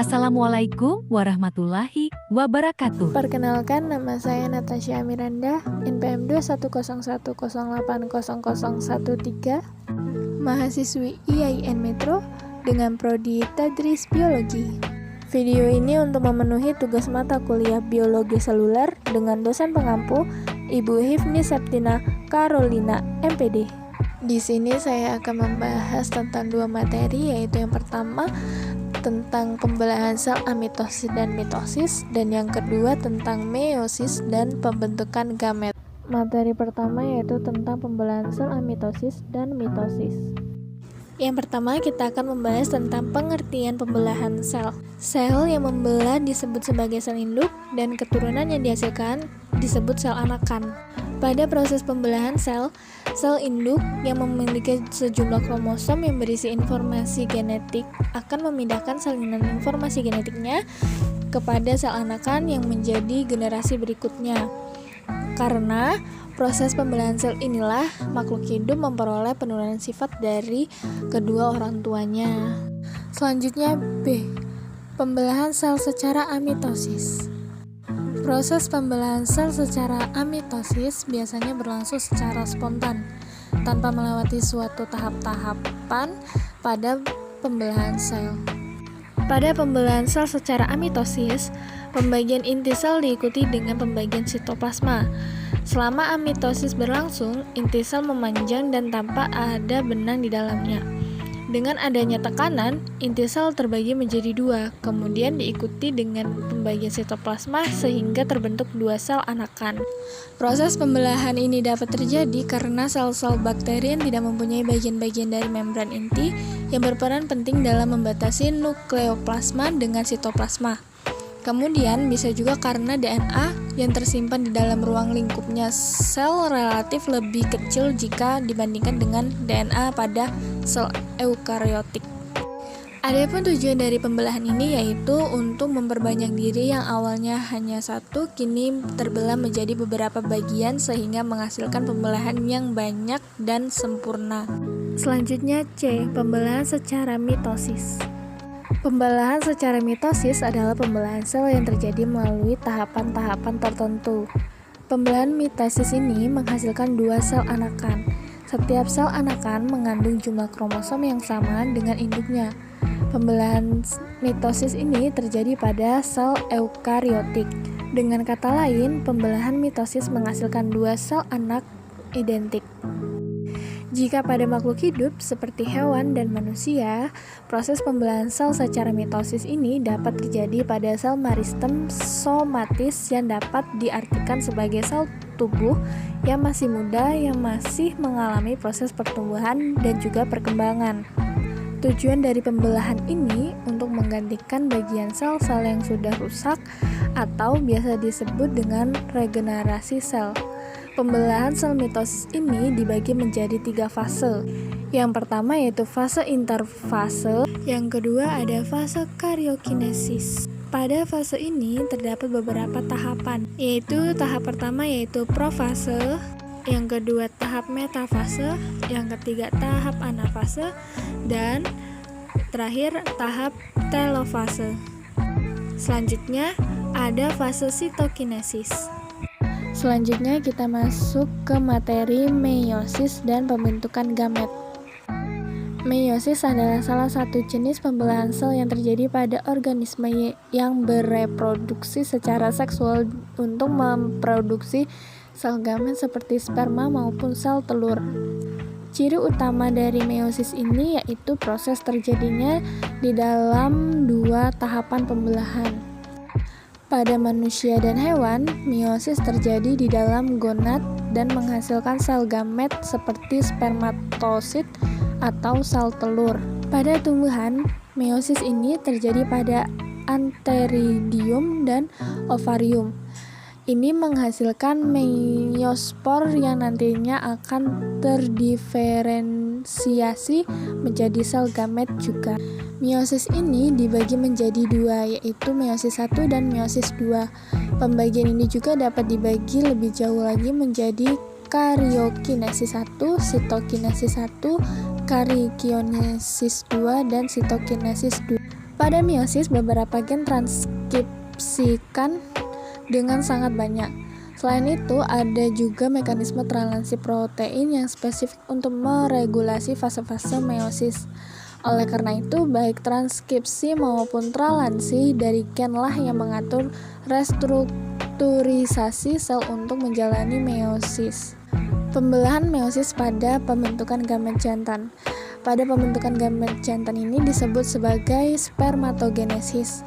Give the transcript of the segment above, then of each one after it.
Assalamualaikum warahmatullahi wabarakatuh. Perkenalkan, nama saya Natasha Miranda, NPM 21008000013, mahasiswi IAIN Metro dengan prodi Tadris Biologi. Video ini untuk memenuhi tugas mata kuliah Biologi Seluler dengan dosen pengampu Ibu Hifni Septina Carolina, MPD. Di sini saya akan membahas tentang dua materi, yaitu yang pertama tentang pembelahan sel amitosis dan mitosis, dan yang kedua tentang meiosis dan pembentukan gamet. Materi pertama yaitu tentang pembelahan sel amitosis dan mitosis. Yang pertama kita akan membahas tentang pengertian pembelahan sel. Sel yang membelah disebut sebagai sel induk, dan keturunan yang dihasilkan disebut sel anakan. Pada proses pembelahan sel induk yang memiliki sejumlah kromosom yang berisi informasi genetik akan memindahkan salinan informasi genetiknya kepada sel anakan yang menjadi generasi berikutnya. Karena proses pembelahan sel inilah makhluk hidup memperoleh penurunan sifat dari kedua orang tuanya. Selanjutnya B. Pembelahan sel secara amitosis. Proses pembelahan sel secara amitosis biasanya berlangsung secara spontan, tanpa melewati suatu tahap-tahapan pada pembelahan sel. Pada pembelahan sel secara amitosis, pembagian inti sel diikuti dengan pembagian sitoplasma. Selama amitosis berlangsung, inti sel memanjang dan tampak ada benang di dalamnya. Dengan adanya tekanan, inti sel terbagi menjadi dua, kemudian diikuti dengan pembagian sitoplasma sehingga terbentuk dua sel anakan. Proses pembelahan ini dapat terjadi karena sel-sel bakteri yang tidak mempunyai bagian-bagian dari membran inti yang berperan penting dalam membatasi nukleoplasma dengan sitoplasma. Kemudian bisa juga karena DNA yang tersimpan di dalam ruang lingkupnya sel relatif lebih kecil jika dibandingkan dengan DNA pada sel eukariotik. Adapun tujuan dari pembelahan ini yaitu untuk memperbanyak diri yang awalnya hanya satu kini terbelah menjadi beberapa bagian sehingga menghasilkan pembelahan yang banyak dan sempurna. Selanjutnya C. Pembelahan secara mitosis. Pembelahan secara mitosis adalah pembelahan sel yang terjadi melalui tahapan-tahapan tertentu. Pembelahan mitosis ini menghasilkan dua sel anakan. Setiap sel anakan mengandung jumlah kromosom yang sama dengan induknya. Pembelahan mitosis ini terjadi pada sel eukariotik. Dengan kata lain, pembelahan mitosis menghasilkan dua sel anak identik. Jika pada makhluk hidup seperti hewan dan manusia, proses pembelahan sel secara mitosis ini dapat terjadi pada sel meristem somatis yang dapat diartikan sebagai sel tubuh yang masih muda yang masih mengalami proses pertumbuhan dan juga perkembangan. Tujuan dari pembelahan ini untuk menggantikan bagian sel-sel yang sudah rusak atau biasa disebut dengan regenerasi sel. Pembelahan sel mitosis ini dibagi menjadi 3 fase. Yang pertama yaitu fase interfase, yang kedua ada fase karyokinesis. Pada fase ini terdapat beberapa tahapan, yaitu tahap pertama yaitu profase, yang kedua tahap metafase, yang ketiga tahap anafase, dan terakhir tahap telofase. Selanjutnya ada fase sitokinesis. Selanjutnya kita masuk ke materi meiosis dan pembentukan gamet. Meiosis adalah salah satu jenis pembelahan sel yang terjadi pada organisme yang bereproduksi secara seksual untuk memproduksi sel gamet seperti sperma maupun sel telur. Ciri utama dari meiosis ini yaitu proses terjadinya di dalam dua tahapan pembelahan. Pada manusia dan hewan, meiosis terjadi di dalam gonad dan menghasilkan sel gamet seperti spermatosit atau sel telur. Pada tumbuhan, meiosis ini terjadi pada antheridium dan ovarium. Ini menghasilkan meiospor yang nantinya akan terdiferensiasi menjadi sel gamet juga. Meiosis ini dibagi menjadi dua, yaitu meiosis 1 dan meiosis 2. Pembagian ini juga dapat dibagi lebih jauh lagi menjadi karyokinesis 1, sitokinesis 1, karyokinesis 2, dan sitokinesis 2. Pada meiosis, beberapa gen transkripsikan dengan sangat banyak. Selain itu, ada juga mekanisme transkripsi protein yang spesifik untuk meregulasi fase-fase meiosis. Oleh karena itu, baik transkripsi maupun translansi dari genlah yang mengatur restrukturisasi sel untuk menjalani meiosis. Pembelahan meiosis pada pembentukan gamet jantan. Pada pembentukan gamet jantan ini disebut sebagai spermatogenesis.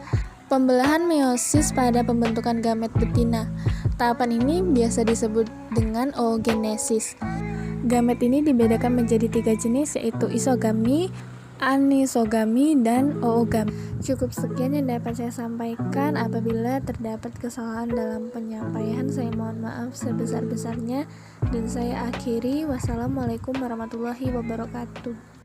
Pembelahan meiosis pada pembentukan gamet betina. Tahapan ini biasa disebut dengan oogenesis. Gamet ini dibedakan menjadi 3 jenis, yaitu isogami, anisogami, dan oogami. Cukup sekian yang dapat saya sampaikan. Apabila terdapat kesalahan dalam penyampaian, saya mohon maaf sebesar-besarnya. Dan saya akhiri. Wassalamualaikum warahmatullahi wabarakatuh.